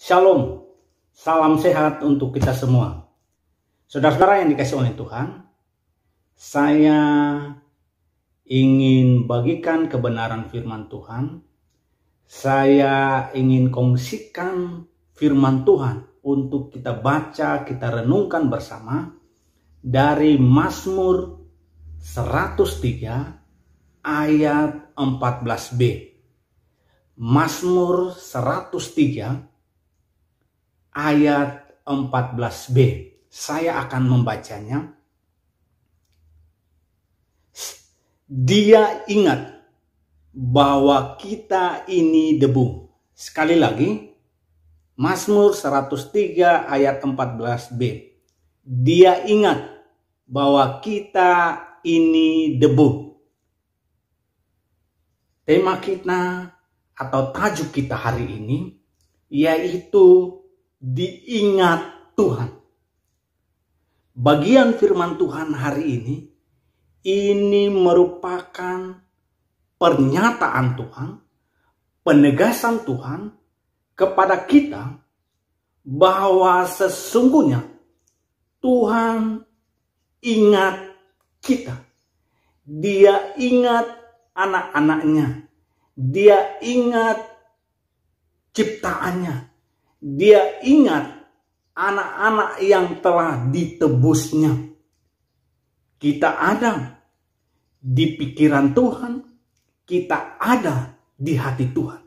Shalom, salam sehat untuk kita semua. Saudara-saudara yang dikasihi oleh Tuhan, saya ingin bagikan kebenaran firman Tuhan. Saya ingin kongsikan firman Tuhan untuk kita baca, kita renungkan bersama dari Mazmur 103 ayat 14b. Mazmur 103 ayat 14b. Saya akan membacanya. Dia ingat bahwa kita ini debu. Sekali lagi, Mazmur 103 ayat 14b. Dia ingat bahwa kita ini debu. Tema kita atau tajuk kita hari ini yaitu diingat Tuhan. Bagian firman Tuhan hari ini merupakan pernyataan Tuhan, penegasan Tuhan kepada kita bahwa sesungguhnya Tuhan ingat kita. Dia ingat anak-anaknya. Dia ingat ciptaannya. Dia ingat anak-anak yang telah ditebusnya. Kita ada di pikiran Tuhan, kita ada di hati Tuhan.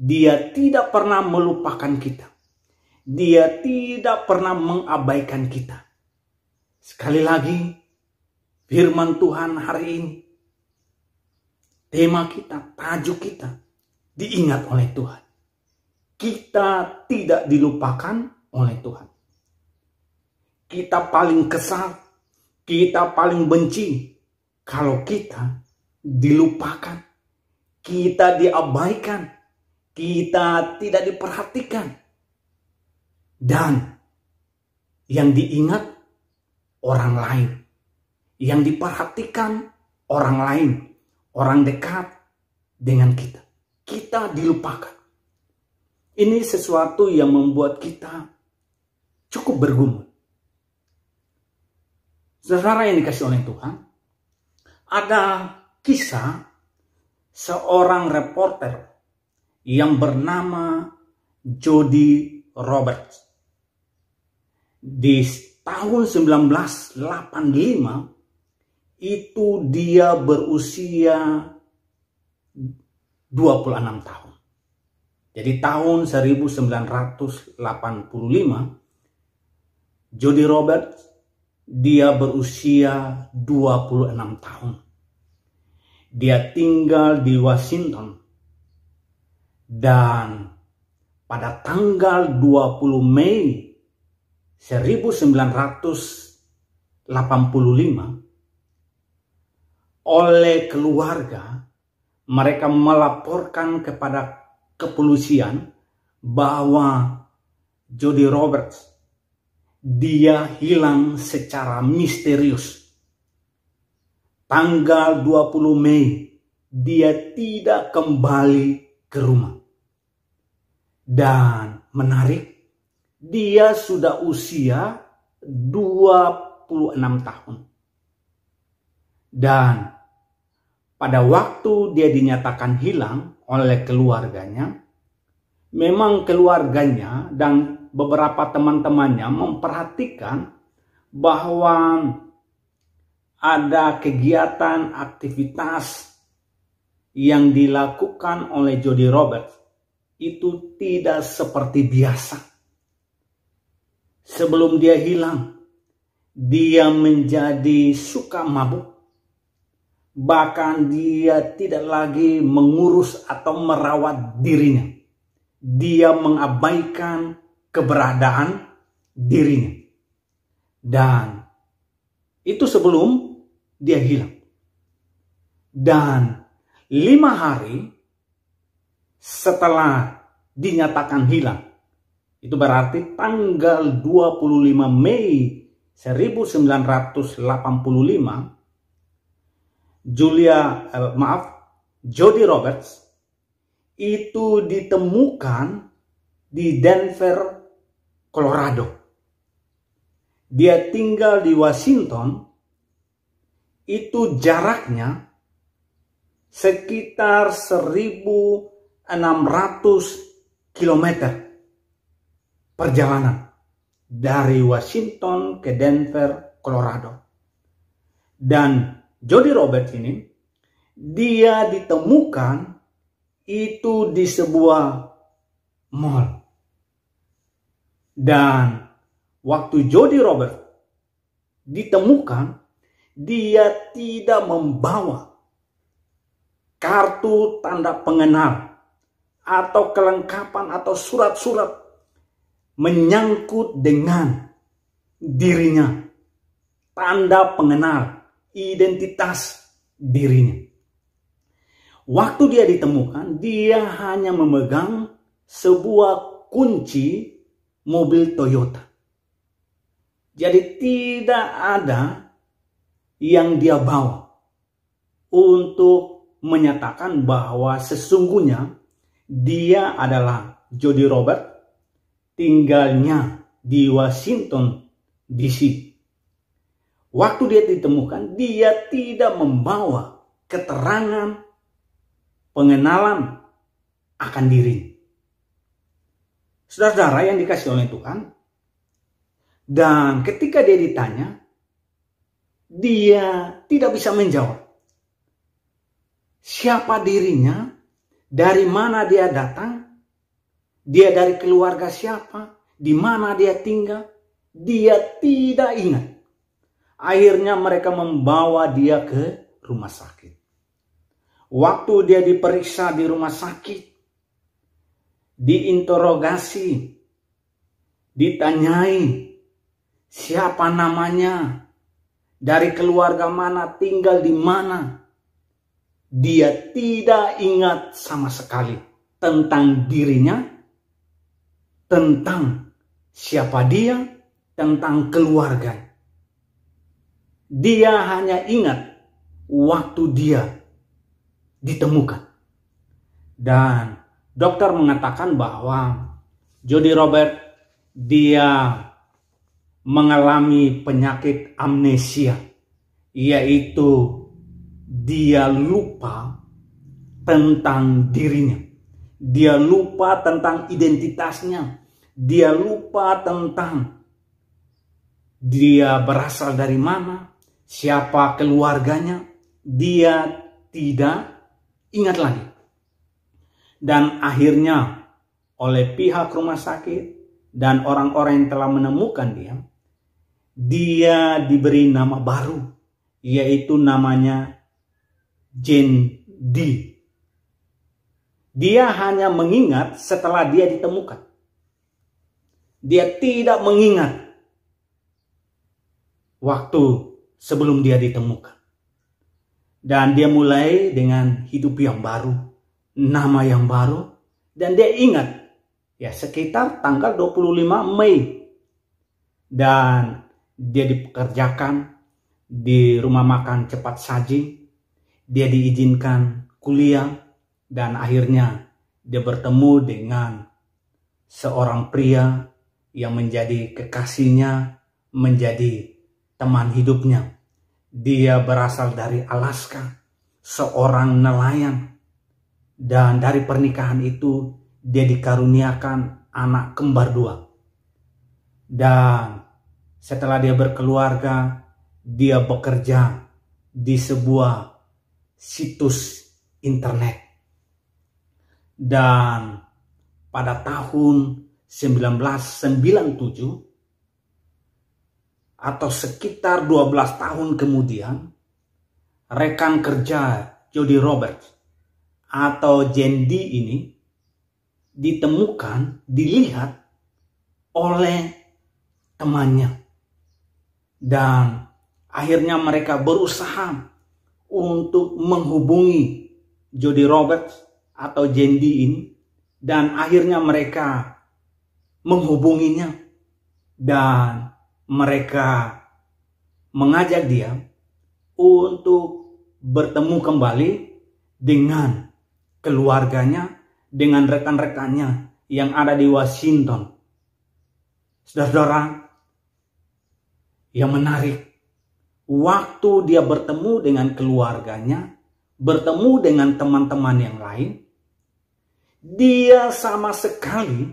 Dia tidak pernah melupakan kita. Dia tidak pernah mengabaikan kita. Sekali lagi, firman Tuhan hari ini, tema kita, tajuk kita, diingat oleh Tuhan. Kita tidak dilupakan oleh Tuhan. Kita paling kesal, kita paling benci kalau kita dilupakan, kita diabaikan, kita tidak diperhatikan. Dan yang diingat orang lain, yang diperhatikan orang lain, orang dekat dengan kita. Kita dilupakan. Ini sesuatu yang membuat kita cukup bergumul. Saudara yang dikasihi oleh Tuhan, ada kisah seorang reporter yang bernama Jody Roberts. Di tahun 1985 itu dia berusia 26 tahun. Jadi tahun 1985 Jody Roberts dia berusia 26 tahun. Dia tinggal di Washington. Dan pada tanggal 20 Mei 1985 oleh keluarga mereka melaporkan kepada kepolisian bahwa Jody Roberts dia hilang secara misterius. Tanggal 20 Mei dia tidak kembali ke rumah. Dan menarik, dia sudah usia 26 tahun. Dan pada waktu dia dinyatakan hilang oleh keluarganya, memang keluarganya dan beberapa teman-temannya memperhatikan bahwa ada kegiatan aktivitas yang dilakukan oleh Jody Roberts itu tidak seperti biasa. Sebelum dia hilang, dia menjadi suka mabuk. Bahkan dia tidak lagi mengurus atau merawat dirinya. Dia mengabaikan keberadaan dirinya. Dan itu sebelum dia hilang. Dan 5 hari setelah dinyatakan hilang, itu berarti tanggal 25 Mei 1985, Jody Roberts itu ditemukan di Denver, Colorado. Dia tinggal di Washington, itu jaraknya sekitar 1.600 km perjalanan dari Washington ke Denver, Colorado. Dan Jody Roberts ini, dia ditemukan itu di sebuah mall. Dan waktu Jody Roberts ditemukan, dia tidak membawa kartu tanda pengenal atau kelengkapan atau surat-surat menyangkut dengan dirinya, tanda pengenal, identitas dirinya. Waktu dia ditemukan, dia hanya memegang sebuah kunci mobil Toyota. Jadi tidak ada yang dia bawa untuk menyatakan bahwa sesungguhnya dia adalah Jody Roberts, tinggalnya di Washington DC. Waktu dia ditemukan, dia tidak membawa keterangan pengenalan akan diri. Saudara-saudara yang dikasih oleh Tuhan, dan ketika dia ditanya, dia tidak bisa menjawab siapa dirinya, dari mana dia datang, dia dari keluarga siapa, di mana dia tinggal, dia tidak ingat. Akhirnya mereka membawa dia ke rumah sakit. Waktu dia diperiksa di rumah sakit, diinterogasi, ditanyai siapa namanya, dari keluarga mana, tinggal di mana. Dia tidak ingat sama sekali tentang dirinya, tentang siapa dia, tentang keluarganya. Dia hanya ingat waktu dia ditemukan. Dan dokter mengatakan bahwa Jody Roberts dia mengalami penyakit amnesia, yaitu dia lupa tentang dirinya. Dia lupa tentang identitasnya. Dia lupa tentang dia berasal dari mana, siapa keluarganya. Dia tidak ingat lagi. Dan akhirnya oleh pihak rumah sakit dan orang-orang yang telah menemukan dia diberi nama baru, yaitu namanya Jane D. Dia hanya mengingat setelah dia ditemukan. Dia tidak mengingat waktu sebelum dia ditemukan. Dan dia mulai dengan hidup yang baru, nama yang baru, dan dia ingat ya sekitar tanggal 25 Mei. Dan dia dipekerjakan di rumah makan cepat saji. Dia diizinkan kuliah dan akhirnya dia bertemu dengan seorang pria yang menjadi kekasihnya, menjadi teman hidupnya. Dia berasal dari Alaska, seorang nelayan. Dan dari pernikahan itu dia dikaruniakan anak kembar 2. Dan setelah dia berkeluarga, dia bekerja di sebuah situs internet. Dan pada tahun 1997 atau sekitar 12 tahun kemudian, rekan kerja Jody Roberts atau Jane D ini ditemukan, dilihat oleh temannya. Dan akhirnya mereka berusaha untuk menghubungi Jody Roberts atau Jane D ini. Dan akhirnya mereka menghubunginya. Dan mereka mengajak dia untuk bertemu kembali dengan keluarganya, dengan rekan-rekannya yang ada di Washington. Saudara-saudara, yang menarik, waktu dia bertemu dengan keluarganya, bertemu dengan teman-teman yang lain, dia sama sekali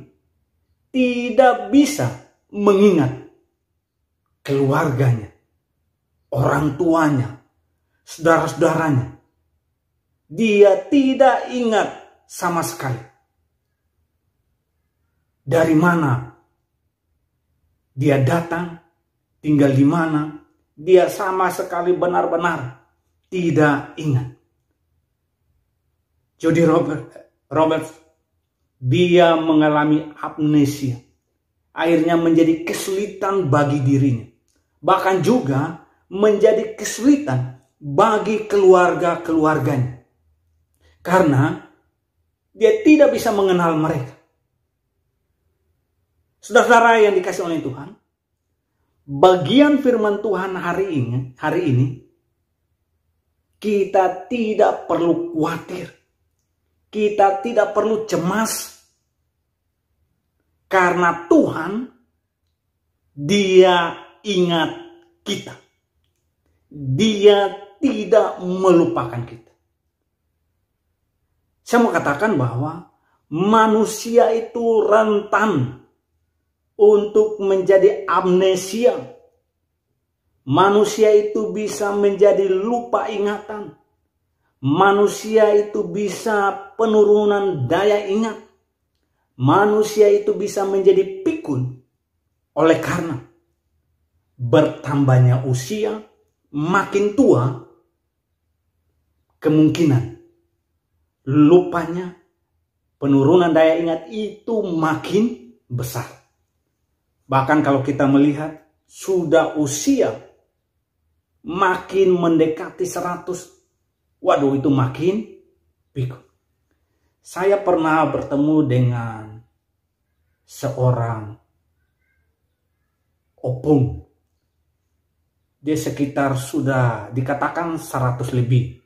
tidak bisa mengingat keluarganya, orang tuanya, saudara-saudaranya. Dia tidak ingat sama sekali dari mana dia datang, tinggal di mana. Dia sama sekali benar-benar tidak ingat. Jody Roberts, dia mengalami amnesia. Akhirnya menjadi kesulitan bagi dirinya. Bahkan juga menjadi kesulitan bagi keluarga-keluarganya. Karena dia tidak bisa mengenal mereka. Saudara-saudara yang dikasih oleh Tuhan, bagian firman Tuhan hari ini, kita tidak perlu khawatir. Kita tidak perlu cemas. Karena Tuhan, Dia ingat kita. Dia tidak melupakan kita. Saya mau katakan bahwa manusia itu rentan untuk menjadi amnesia. Manusia itu bisa menjadi lupa ingatan. Manusia itu bisa penurunan daya ingat. Manusia itu bisa menjadi pikun. Oleh karena bertambahnya usia, makin tua, kemungkinan lupanya, penurunan daya ingat itu makin besar. Bahkan kalau kita melihat sudah usia makin mendekati 100, waduh itu makin pikun. Saya pernah bertemu dengan seorang opung. Dia sekitar sudah dikatakan 100 lebih.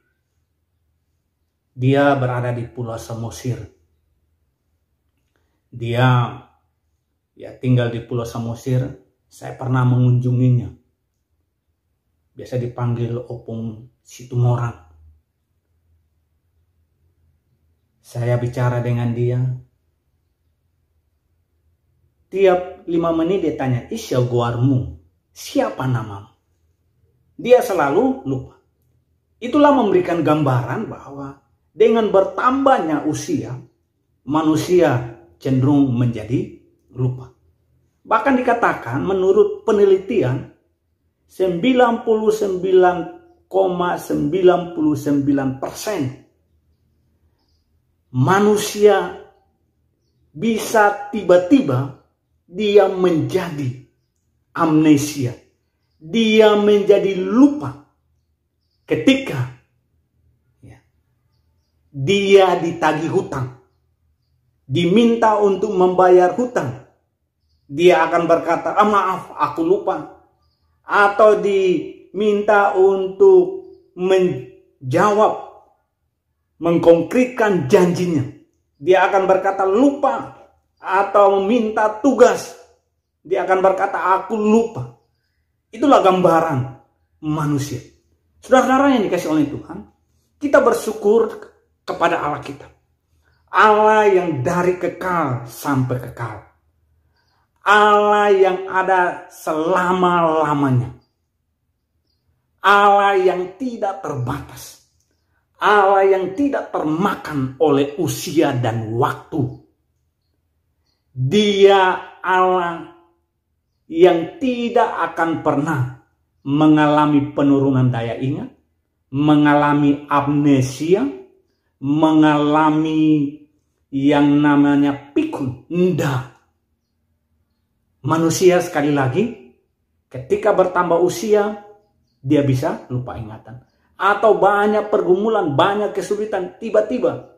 Dia berada di Pulau Samosir. Dia tinggal di Pulau Samosir. Saya pernah mengunjunginya. Biasa dipanggil Opung Situmorang. Saya bicara dengan dia. Tiap 5 menit dia tanya, "Isya guarmu, siapa namamu?" Dia selalu lupa. Itulah memberikan gambaran bahwa dengan bertambahnya usia, manusia cenderung menjadi lupa. Bahkan dikatakan menurut penelitian 99,99% manusia bisa tiba-tiba dia menjadi amnesia. Dia menjadi lupa ketika dia ditagih hutang, diminta untuk membayar hutang, dia akan berkata, "Maaf, aku lupa." Atau diminta untuk menjawab, mengkonkretkan janjinya, dia akan berkata lupa. Atau meminta tugas, dia akan berkata, "Aku lupa." Itulah gambaran manusia. Saudara-saudara yang dikasih oleh Tuhan, kita bersyukur kepada Allah kita. Allah yang dari kekal sampai kekal. Allah yang ada selama-lamanya. Allah yang tidak terbatas. Allah yang tidak termakan oleh usia dan waktu. Dia Allah yang tidak akan pernah mengalami penurunan daya ingat, mengalami amnesia, mengalami yang namanya pikun. Tidak. Manusia sekali lagi, ketika bertambah usia, dia bisa lupa ingatan. Atau banyak pergumulan, banyak kesulitan, tiba-tiba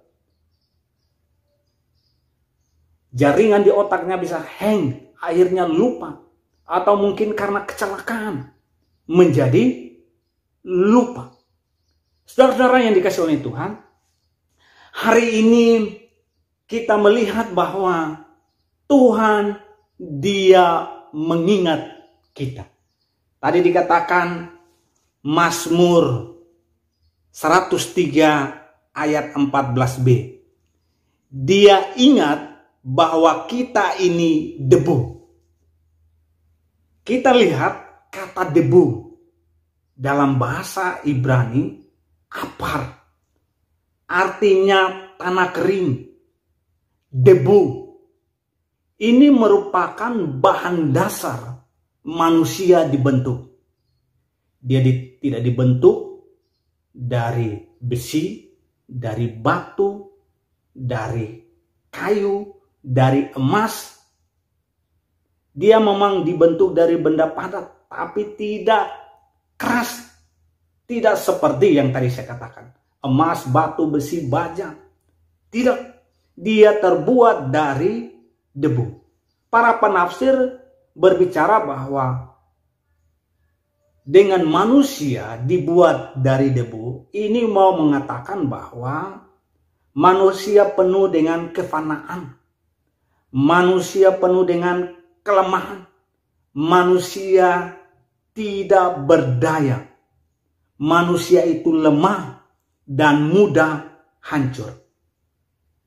jaringan di otaknya bisa hang, akhirnya lupa. Atau mungkin karena kecelakaan, menjadi lupa. Saudara-saudara yang dikasih oleh Tuhan, hari ini kita melihat bahwa Tuhan Dia mengingat kita. Tadi dikatakan Mazmur 103 ayat 14b. Dia ingat bahwa kita ini debu. Kita lihat kata debu dalam bahasa Ibrani apar. Artinya tanah kering, debu. Ini merupakan bahan dasar manusia dibentuk. Dia tidak dibentuk dari besi, dari batu, dari kayu, dari emas. Dia memang dibentuk dari benda padat, tapi tidak keras. Tidak seperti yang tadi saya katakan. Emas, batu, besi, baja. Tidak. Dia terbuat dari debu. Para penafsir berbicara bahwa dengan manusia dibuat dari debu, ini mau mengatakan bahwa manusia penuh dengan kefanaan. Manusia penuh dengan kelemahan. Manusia tidak berdaya. Manusia itu lemah dan mudah hancur.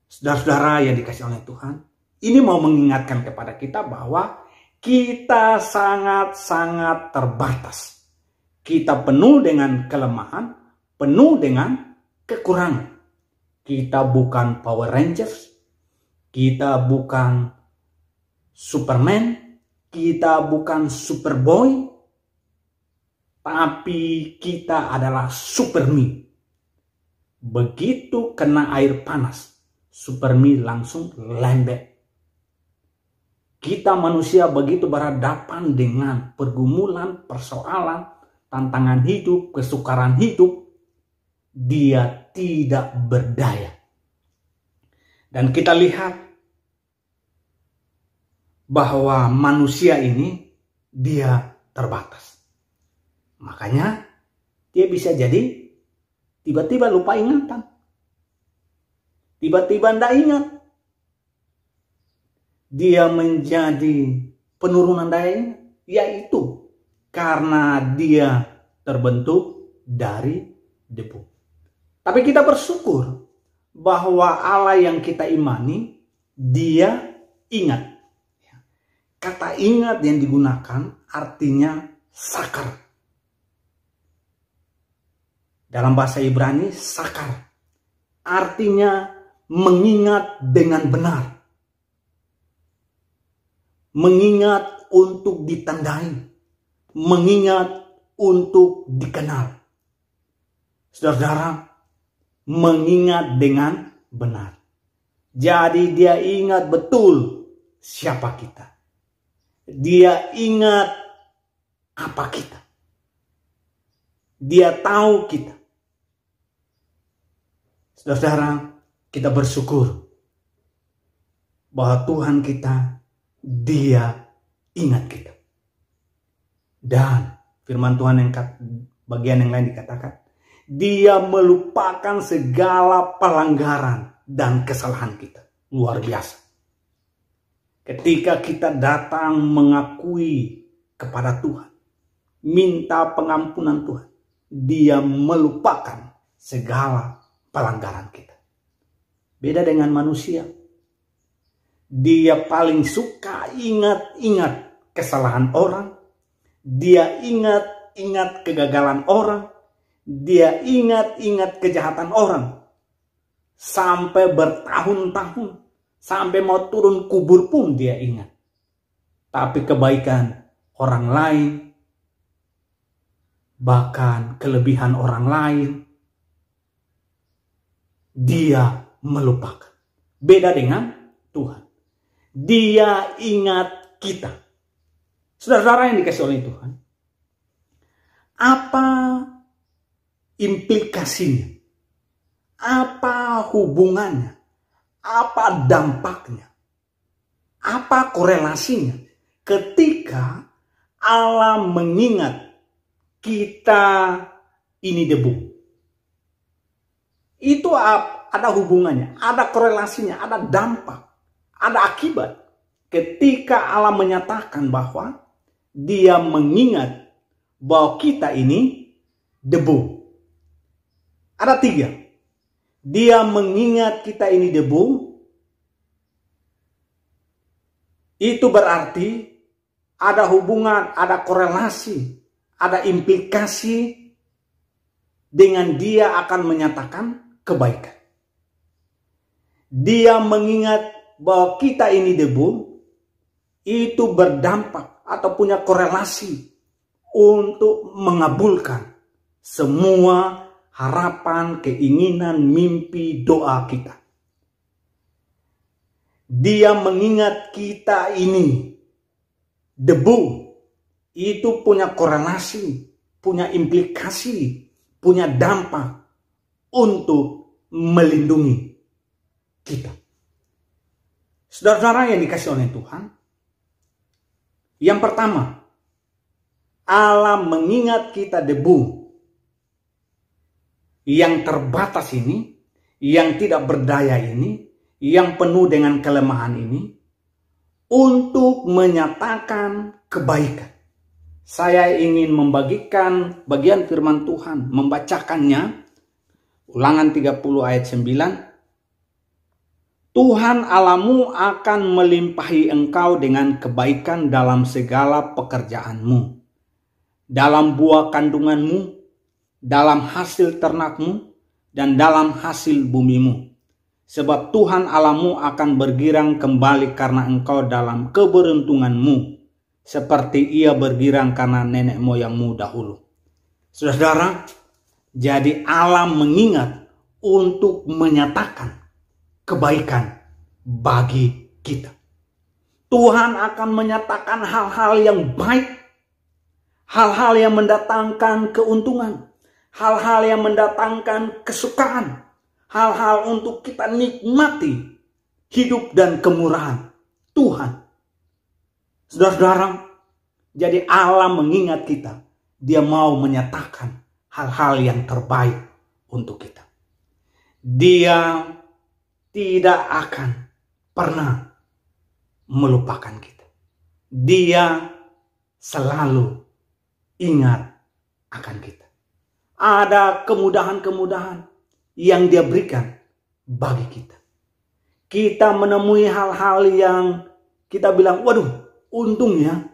Saudara-saudara yang dikasihi oleh Tuhan, ini mau mengingatkan kepada kita bahwa kita sangat-sangat terbatas. Kita penuh dengan kelemahan, penuh dengan kekurangan. Kita bukan Power Rangers, kita bukan Superman, kita bukan Superboy, tapi kita adalah Superme. Begitu kena air panas, Superme langsung lembek. Kita manusia begitu berhadapan dengan pergumulan, persoalan, tantangan hidup, kesukaran hidup, dia tidak berdaya. Dan kita lihat bahwa manusia ini dia terbatas. Makanya dia bisa jadi tiba-tiba lupa ingatan. Tiba-tiba tidak ingat. Dia menjadi penurunan daya ingat. Yaitu karena dia terbentuk dari debu. Tapi kita bersyukur bahwa Allah yang kita imani, dia ingat. Kata ingat yang digunakan artinya sakar. Dalam bahasa Ibrani, sakar. Artinya mengingat dengan benar. Mengingat untuk ditandai. Mengingat untuk dikenal. Saudara-saudara, mengingat dengan benar. Jadi dia ingat betul siapa kita. Dia ingat apa kita. Dia tahu kita. Saudara-saudara, kita bersyukur bahwa Tuhan kita, dia ingat kita. Dan firman Tuhan yang bagian yang lain dikatakan, dia melupakan segala pelanggaran dan kesalahan kita. Luar biasa. Ketika kita datang mengakui kepada Tuhan, minta pengampunan Tuhan, dia melupakan segala pelanggaran kita. Beda dengan manusia. Dia paling suka ingat-ingat kesalahan orang. Dia ingat-ingat kegagalan orang. Dia ingat-ingat kejahatan orang. Sampai bertahun-tahun. Sampai mau turun kubur pun dia ingat. Tapi kebaikan orang lain, bahkan kelebihan orang lain, dia melupakan. Beda dengan Tuhan. Dia ingat kita. Saudara-saudara yang dikasihi oleh Tuhan, apa implikasinya? Apa hubungannya? Apa dampaknya? Apa korelasinya ketika Allah mengingat kita ini debu? Itu ada hubungannya, ada korelasinya, ada dampak, ada akibat. Ketika Allah menyatakan bahwa Dia mengingat bahwa kita ini debu. Ada 3. Dia mengingat kita ini debu. Itu berarti ada hubungan, ada korelasi, ada implikasi dengan Dia akan menyatakan kebaikan. Dia mengingat bahwa kita ini debu, itu berdampak atau punya korelasi untuk mengabulkan semua harapan, keinginan, mimpi, doa kita. Dia mengingat kita ini debu, itu punya korelasi, punya implikasi, punya dampak untuk melindungi kita. Saudara-saudara yang dikasih oleh Tuhan, yang pertama, Allah mengingat kita debu yang terbatas ini, yang tidak berdaya ini, yang penuh dengan kelemahan ini, untuk menyatakan kebaikan. Saya ingin membagikan bagian firman Tuhan, membacakannya. Ulangan 30 ayat 9. Tuhan Allahmu akan melimpahi engkau dengan kebaikan dalam segala pekerjaanmu, dalam buah kandunganmu, dalam hasil ternakmu, dan dalam hasil bumimu. Sebab Tuhan Allahmu akan bergirang kembali karena engkau dalam keberuntunganmu, seperti Ia bergirang karena nenek moyangmu dahulu. Saudara, jadi Allah mengingat untuk menyatakan kebaikan bagi kita. Tuhan akan menyatakan hal-hal yang baik, hal-hal yang mendatangkan keuntungan, hal-hal yang mendatangkan kesukaan, hal-hal untuk kita nikmati hidup dan kemurahan Tuhan. Saudara-saudara, jadi Allah mengingat kita. Dia mau menyatakan hal-hal yang terbaik untuk kita. Dia tidak akan pernah melupakan kita. Dia selalu ingat akan kita. Ada kemudahan-kemudahan yang Dia berikan bagi kita. Kita menemui hal-hal yang kita bilang, waduh, untungnya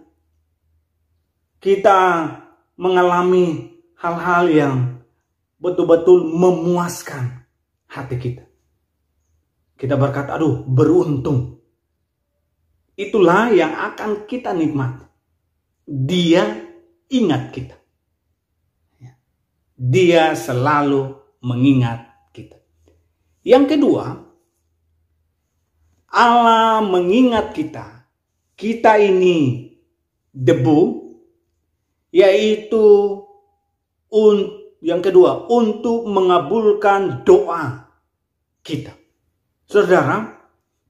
kita mengalami hal-hal yang betul-betul memuaskan hati kita. Kita berkata, aduh, beruntung. Itulah yang akan kita nikmati. Dia ingat kita. Dia selalu mengingat kita. Yang kedua, Allah mengingat kita. Kita ini debu, yaitu yang kedua, untuk mengabulkan doa kita. Saudara,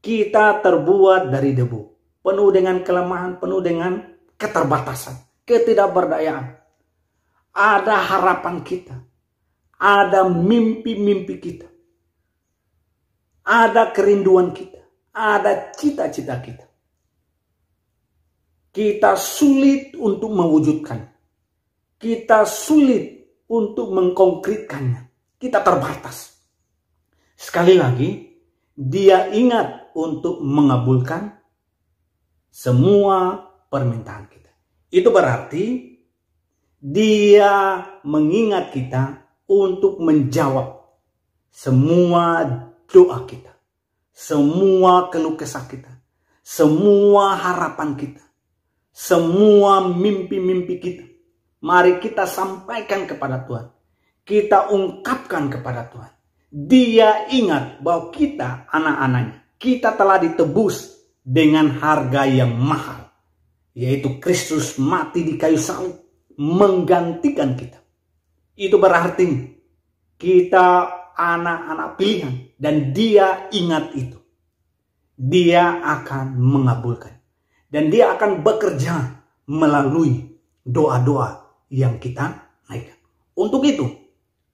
kita terbuat dari debu, penuh dengan kelemahan, penuh dengan keterbatasan, ketidakberdayaan. Ada harapan kita, ada mimpi-mimpi kita, ada kerinduan kita, ada cita-cita kita. Kita sulit untuk mewujudkan. Kita sulit untuk mengkonkretkannya. Kita terbatas. Sekali lagi, Dia ingat untuk mengabulkan semua permintaan kita. Itu berarti Dia mengingat kita untuk menjawab semua doa kita, semua keluh kesah kita, semua harapan kita, semua mimpi-mimpi kita. Mari kita sampaikan kepada Tuhan. Kita ungkapkan kepada Tuhan. Dia ingat bahwa kita anak-anaknya. Kita telah ditebus dengan harga yang mahal. Yaitu Kristus mati di kayu salib. Menggantikan kita. Itu berarti kita anak-anak pilihan. Dan Dia ingat itu. Dia akan mengabulkan. Dan Dia akan bekerja melalui doa-doa yang kita naikkan. Untuk itu,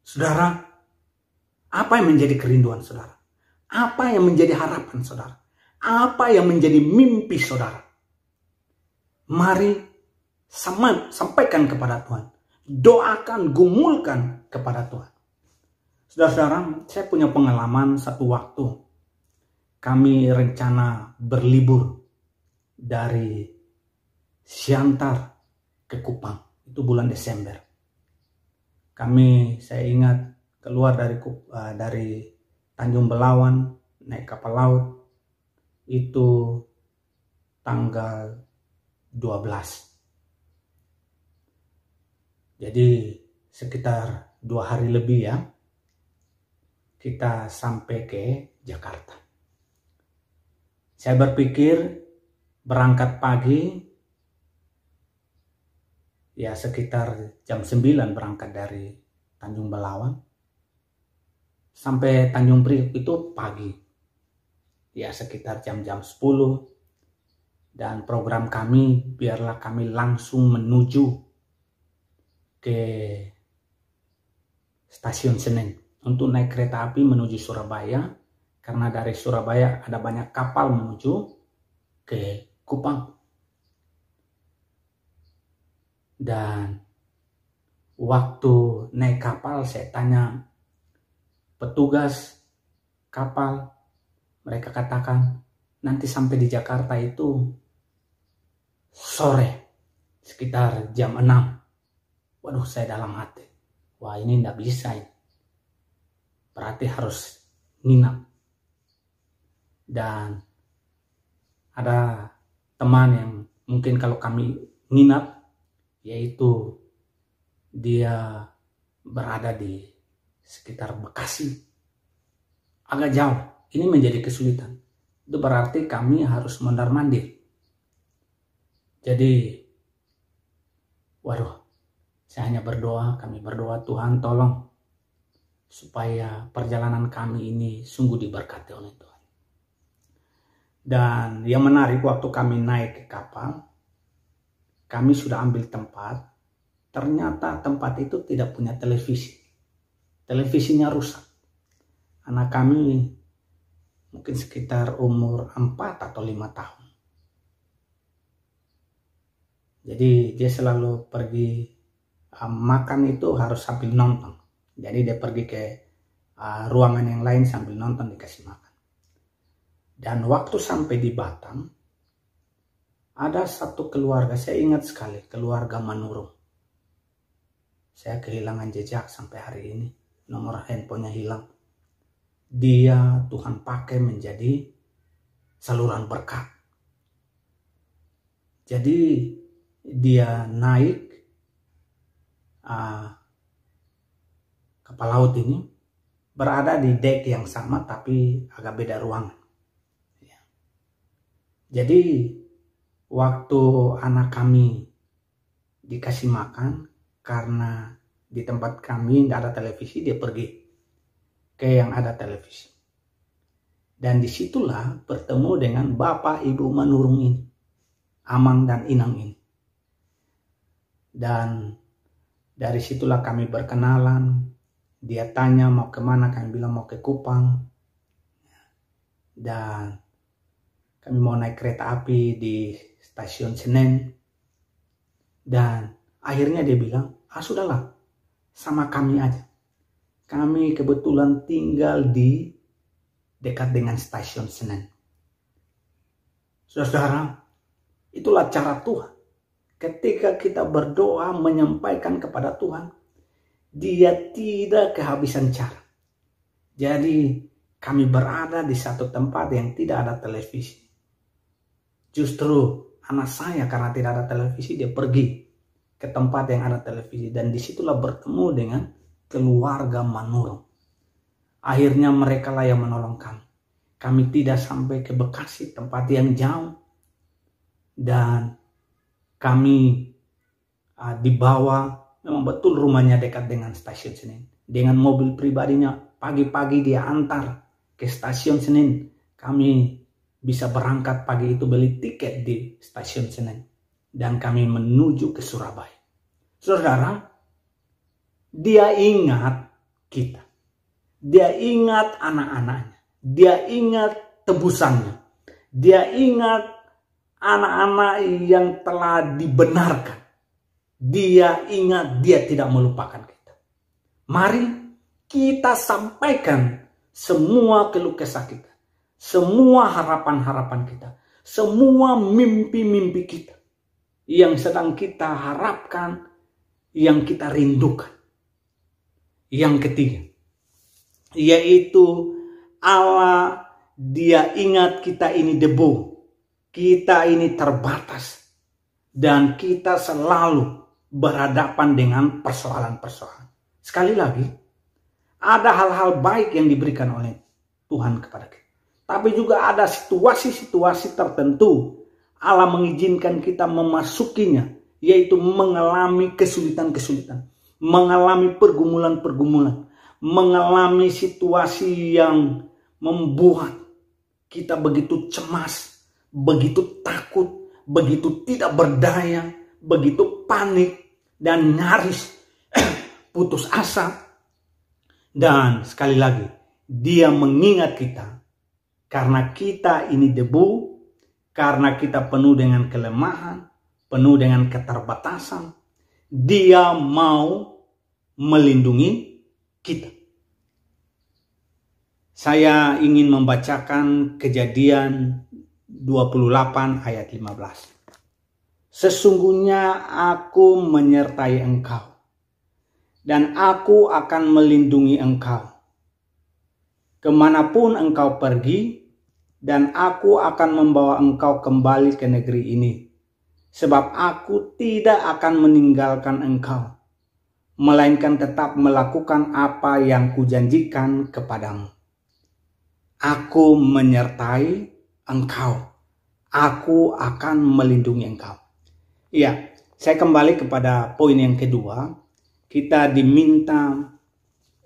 saudara, Apa yang menjadi kerinduan saudara? Apa yang menjadi harapan saudara? Apa yang menjadi mimpi saudara? Mari sampaikan kepada Tuhan. Doakan, gumulkan kepada Tuhan. Saudara-saudara, saya punya pengalaman satu waktu. Kami rencana berlibur dari Siantar ke Kupang. Itu bulan Desember. Saya ingat keluar dari Tanjung Belawan, naik kapal laut. Itu tanggal 12. Jadi sekitar 2 hari lebih ya. Kita sampai ke Jakarta. Saya berpikir berangkat pagi, ya sekitar jam 9 berangkat dari Tanjung Belawan. Sampai Tanjung Priok itu pagi, ya sekitar jam-jam 10. Dan program kami, biarlah kami langsung menuju ke Stasiun Senen. Untuk naik kereta api menuju Surabaya, karena dari Surabaya ada banyak kapal menuju ke Kupang. Dan waktu naik kapal saya tanya petugas kapal, mereka katakan nanti sampai di Jakarta itu sore, sekitar jam 6. Waduh, saya dalam hati, wah ini enggak bisa ini. Berarti harus nginap. Dan ada teman yang mungkin kalau kami nginap, yaitu dia berada di sekitar Bekasi. Agak jauh. Ini menjadi kesulitan. Itu berarti kami harus mondar-mandir. Jadi, waduh, saya hanya berdoa, kami berdoa, Tuhan tolong supaya perjalanan kami ini sungguh diberkati oleh Tuhan. Dan yang menarik, waktu kami naik ke kapal, kami sudah ambil tempat. Ternyata tempat itu tidak punya televisi. Televisinya rusak. Anak kami mungkin sekitar umur 4 atau 5 tahun. Jadi dia selalu pergi makan itu harus sambil nonton. Jadi dia pergi ke ruangan yang lain sambil nonton, dikasih makan. Dan waktu sampai di Batam, ada satu keluarga, saya ingat sekali, keluarga Manurung. Saya kehilangan jejak sampai hari ini, nomor handphonenya hilang. Dia Tuhan pakai menjadi saluran berkat. Jadi dia naik kapal laut ini, berada di dek yang sama tapi agak beda ruangan. Jadi waktu anak kami dikasih makan, karena di tempat kami tidak ada televisi, dia pergi ke yang ada televisi. Dan disitulah bertemu dengan Bapak Ibu Manurung ini, Amang dan Inang ini. Dan dari situlah kami berkenalan. Dia tanya mau kemana, kami bilang mau ke Kupang. Dan kami mau naik kereta api di Stasiun Senen. Dan akhirnya dia bilang, sudahlah, sama kami aja. Kami kebetulan tinggal di dekat dengan Stasiun Senen. Saudara, itulah cara Tuhan. Ketika kita berdoa menyampaikan kepada Tuhan, Dia tidak kehabisan cara. Jadi kami berada di satu tempat yang tidak ada televisi. Justru anak saya karena tidak ada televisi, dia pergi ke tempat yang ada televisi. Dan disitulah bertemu dengan keluarga Manurung. Akhirnya mereka lah yang menolong kami. Kami tidak sampai ke Bekasi, tempat yang jauh. Dan kami dibawa, memang betul rumahnya dekat dengan Stasiun Senen. Dengan mobil pribadinya, pagi-pagi dia antar ke Stasiun Senen. Kami bisa berangkat pagi itu, beli tiket di Stasiun Senen. Dan kami menuju ke Surabaya. Saudara, dia ingat kita. Dia ingat anak-anaknya. Dia ingat tebusannya. Dia ingat anak-anak yang telah dibenarkan. Dia ingat, dia tidak melupakan kita. Mari kita sampaikan semua keluh kesah kita. Semua harapan-harapan kita. Semua mimpi-mimpi kita. Yang sedang kita harapkan, yang kita rindukan. Yang ketiga, yaitu Allah, dia ingat kita ini debu. Kita ini terbatas. Dan kita selalu berhadapan dengan persoalan-persoalan. Sekali lagi, ada hal-hal baik yang diberikan oleh Tuhan kepada kita. Tapi juga ada situasi-situasi tertentu Allah mengizinkan kita memasukinya, yaitu mengalami kesulitan-kesulitan, mengalami pergumulan-pergumulan, mengalami situasi yang membuat kita begitu cemas, begitu takut, begitu tidak berdaya, begitu panik, dan nyaris putus asa. Dan sekali lagi, dia mengingat kita. Karena kita ini debu, karena kita penuh dengan kelemahan, penuh dengan keterbatasan, dia mau melindungi kita. Saya ingin membacakan Kejadian 28 ayat 15. Sesungguhnya aku menyertai engkau, dan aku akan melindungi engkau kemanapun engkau pergi, dan aku akan membawa engkau kembali ke negeri ini, sebab aku tidak akan meninggalkan engkau, melainkan tetap melakukan apa yang kujanjikan kepadamu. Aku menyertai engkau, aku akan melindungi engkau. Ya, saya kembali kepada poin yang kedua. Kita diminta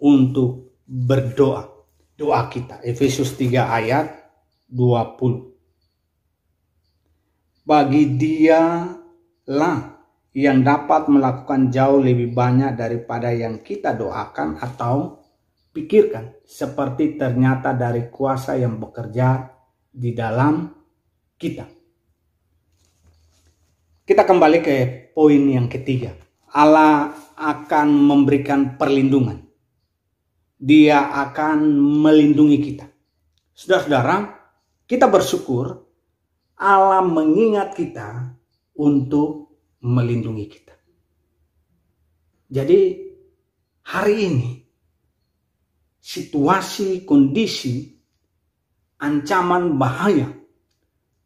untuk berdoa. Doa kita, Efesus 3 ayat 20. Bagi dialah yang dapat melakukan jauh lebih banyak daripada yang kita doakan atau pikirkan, seperti ternyata dari kuasa yang bekerja di dalam kita. Kita kembali ke poin yang ketiga. Allah akan memberikan perlindungan. Dia akan melindungi kita. Saudara-saudara, kita bersyukur Allah mengingat kita untuk melindungi kita. Jadi hari ini situasi, kondisi, ancaman, bahaya,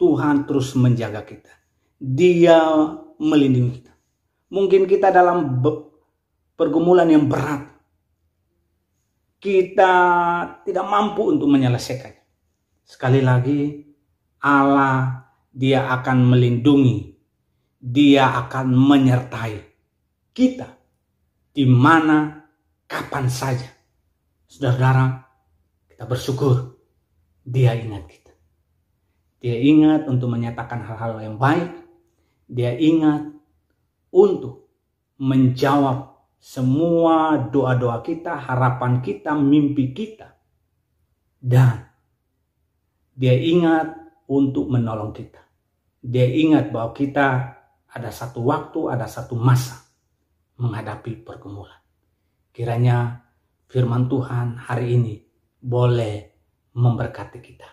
Tuhan terus menjaga kita. Dia melindungi kita. Mungkin kita dalam pergumulan yang berat, kita tidak mampu untuk menyelesaikannya. Sekali lagi, Allah, dia akan melindungi, dia akan menyertai kita di mana, kapan saja. Saudara-saudara, kita bersyukur dia ingat kita. Dia ingat untuk menyatakan hal-hal yang baik. Dia ingat untuk menjawab semua doa-doa kita, harapan kita, mimpi kita. Dan dia ingat untuk menolong kita. Dia ingat bahwa kita ada satu waktu, ada satu masa menghadapi pergumulan. Kiranya firman Tuhan hari ini boleh memberkati kita.